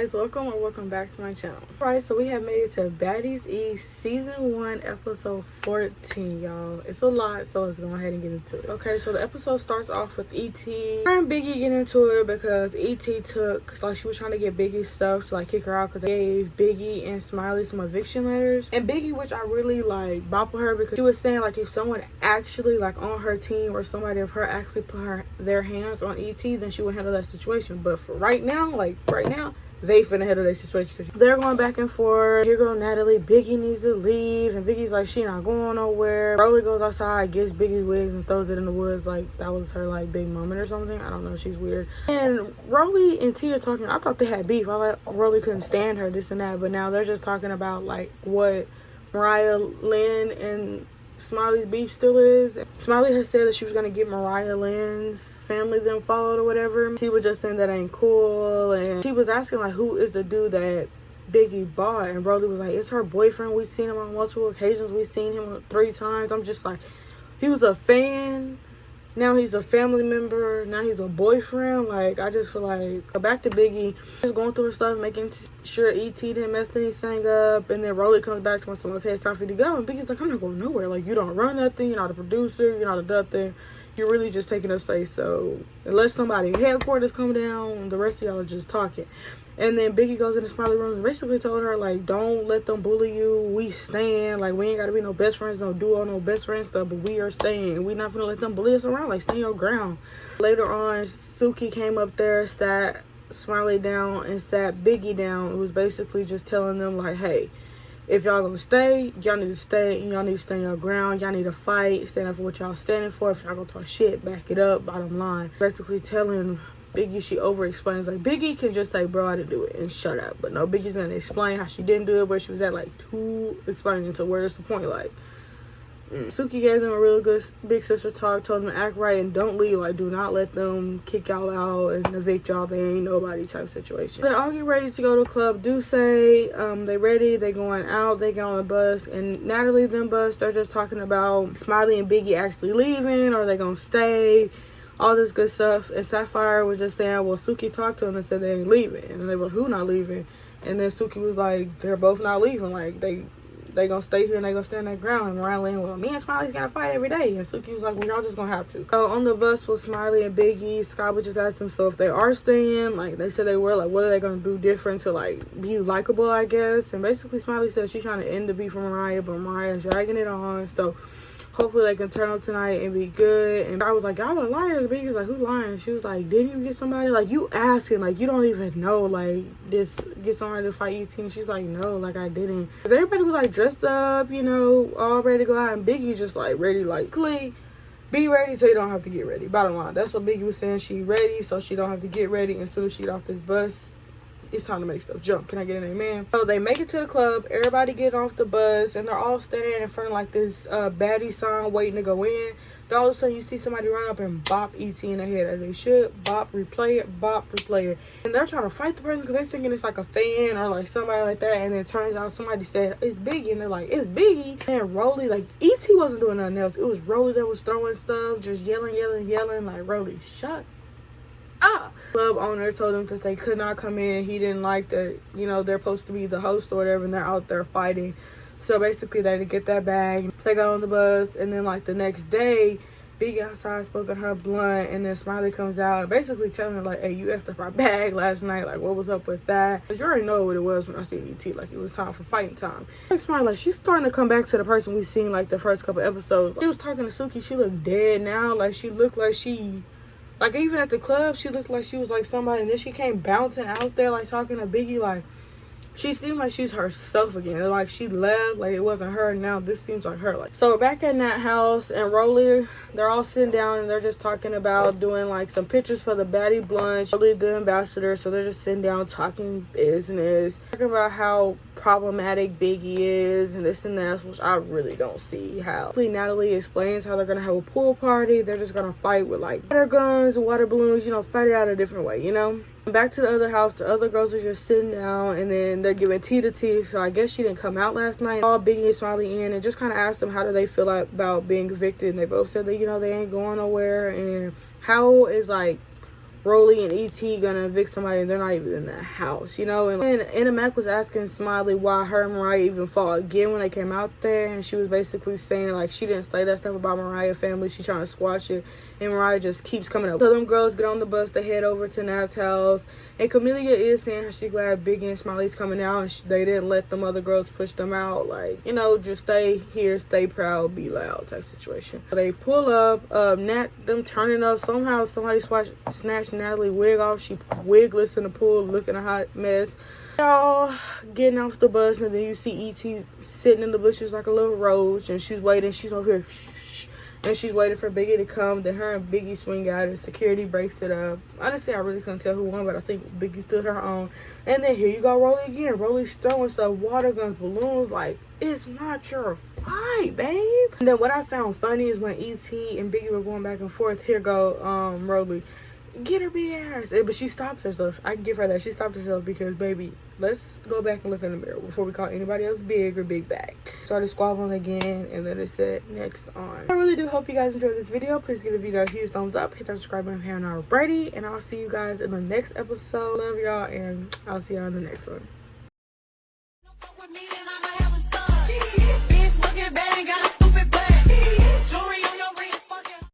guys, welcome or welcome back to my channel. Alright, so we have made it to Baddies E season 1 episode 14, y'all. It's a lot, so let's go ahead and get into it. Okay, so the episode starts off with E.T. Her and Biggie get into it because E.T. took, like, she was trying to get Biggie's stuff to like kick her out because they gave Biggie and Smiley some eviction letters. And Biggie, which I really like bop with her because she was saying like if someone actually like on her team or somebody of her actually put their hands on E.T., then she would handle that situation. But for right now, they finna handle that situation. They're going back and forth. Here go Natalie. Biggie needs to leave, and Biggie's like, she not going nowhere. Rolly goes outside, gets Biggie's wigs and throws it in the woods. Like that was her like big moment or something. I don't know. She's weird. And Rolly and T are talking. I thought they had beef. I like Rolly couldn't stand her, this and that. But now they're just talking about like what Mariah Lynn and Smiley's beef still is. Smiley has said that she was gonna get Mariah Lynn's family them followed or whatever. She was just saying that ain't cool, and she was asking like who is the dude that Biggie bought, and Brody was like, it's her boyfriend. We've seen him on multiple occasions. We've seen him 3 times. I'm just like, he was a fan, now he's a family member, now he's a boyfriend. Like, I just feel like, go back to Biggie, just going through her stuff, making sure E.T. didn't mess anything up, and then Rolly comes back to us, okay, it's time for you to go, and Biggie's like, I'm not going nowhere. Like, you don't run nothing, you're not a producer, you're not a nothing, you're really just taking up space. So unless somebody headquarters come down, the rest of y'all are just talking. And then Biggie goes in the Smiley room and basically told her, like, don't let them bully you. We stand. Like, we ain't got to be no best friends, no duo, no best friend stuff, but we are staying. We not going to let them bully us around. Like, stand your ground. Later on, Suki came up there, sat Smiley down, and sat Biggie down. It was basically just telling them, like, hey, if y'all gonna stay, y'all need to stay, and y'all need to stand your ground. Y'all need to fight, stand up for what y'all standing for. If y'all gonna talk shit, back it up, bottom line. Basically telling Biggie she over explains. Like, Biggie can just say, bro, I didn't do it, and shut up. But no, Biggie's gonna explain how she didn't do it, where she was at, like, too explaining to where's the point, like. Suki gave them a real good big sister talk, told them to act right and don't leave. Like, do not let them kick y'all out and evict y'all. They ain't nobody type situation. They all get ready to go to the club. Do say they ready, they going out, they get on the bus, and Natalie them bus, they're just talking about Smiley and Biggie actually leaving, or they gonna stay, all this good stuff. And Sapphire was just saying, well, Suki talked to them and said they ain't leaving, and they were, who not leaving? And then Suki was like, they're both not leaving. Like, they gonna stay here and they gonna stand their ground. And Mariah Lynn, well, me and Smiley's gonna fight every day. And Suki was like, well, y'all just gonna have to. So on the bus with Smiley and Biggie, Scott would just ask them, so if they are staying, like they said they were, like what are they gonna do different to like be likable, I guess. And basically Smiley said she's trying to end the beef for Mariah, but Mariah's dragging it on. So hopefully they can turn up tonight and be good. And I was like, y'all are liars. Biggie's like, who's lying? She was like, didn't you get somebody? Like, you asking, like, you don't even know, like, this get somebody to fight E.T. And she's like, no, like, I didn't. Because everybody was, like, dressed up, you know, all ready to go out. And Biggie's just, like, ready, like, click, be ready so you don't have to get ready. Bottom line, that's what Biggie was saying. She ready so she don't have to get ready. And as soon as she get off this bus, it's time to make stuff jump. Can I get an amen? So they make it to the club. Everybody get off the bus, and they're all standing in front of like this baddie sign waiting to go in. Then all of a sudden you see somebody run up and bop E.T. in the head, as they should. Bop, replay it, bop, replay it. And they're trying to fight the person because they're thinking it's like a fan or like somebody like that. And then it turns out somebody said it's Biggie, and they're like, it's Biggie. And Rolly, like, E.T. wasn't doing nothing else. It was Rolly that was throwing stuff, just yelling. Like, Rolly, shut up. Club owner told them that they could not come in. He didn't like that, you know, they're supposed to be the host or whatever, and they're out there fighting. So basically they didn't get that bag. They got on the bus, and then like the next day, Biggie outside smoking her blunt, and then Smiley comes out and basically telling her like, hey, you effed up our bag last night. Like, what was up with that? Because you already know what it was when I seen E.T. Like, it was time for fighting time. Like, Smiley, like, she's starting to come back to the person we seen like the first couple episodes. She was talking to Suki. She looked dead now. Like, she looked like she, like, even at the club, she looked like she was, like, somebody. And then she came bouncing out there, like, talking to Biggie. Like, she seemed like she's herself again. Like, she left, like, it wasn't her. Now this seems like her. Like, so we're back in that house, and Rolly, they're all sitting down, and they're just talking about doing, like, some pictures for the baddie blunt. Rolly, the ambassador, so they're just sitting down talking business. Talking about how problematic Biggie is, and this and that, which I really don't see how. Natalie explains how they're gonna have a pool party. They're just gonna fight with like water guns and water balloons, you know, fight it out a different way, you know. Back to the other house, the other girls are just sitting down, and then they're giving tea to tea. So I guess she didn't come out last night. All Biggie and Smiley in, and just kind of asked them how do they feel about being evicted, and they both said that, you know, they ain't going nowhere. And how is like Rolly and E.T. gonna evict somebody and they're not even in the house, you know? And Anna Mac was asking Smiley why her and Mariah even fought again when they came out there, and she was basically saying, like, she didn't say that stuff about Mariah's family. She's trying to squash it, and Mariah just keeps coming up. So them girls get on the bus to head over to Nat's house, and Camellia is saying how she's glad Biggie and Smiley's coming out, and they didn't let them other girls push them out. Like, you know, just stay here, stay proud, be loud type situation. So they pull up, Nat, them turning up. Somehow somebody snatched Natalie wig off. She wigless in the pool looking a hot mess. Y'all getting off the bus, and then you see E.T. sitting in the bushes like a little roach, and she's waiting. She's over here, and she's waiting for Biggie to come. Then her and Biggie swing out, and security breaks it up. Honestly, I really couldn't tell who won, but I think Biggie stood her own. And then here you go, Rolly again. Rolly's throwing stuff, water guns, balloons. Like, it's not your fight, babe. And then what I found funny is when E.T. and Biggie were going back and forth. Here go Rolly, get her big ass. But she stopped herself. I can give her that. She stopped herself because, baby, let's go back and look in the mirror before we call anybody else big or big back. Started squabbling again, and then it said next on. I really do hope you guys enjoyed this video. Please give the video a huge thumbs up. Hit that subscribe button if you haven't already. And I'll see you guys in the next episode. Love y'all, and I'll see y'all in the next one.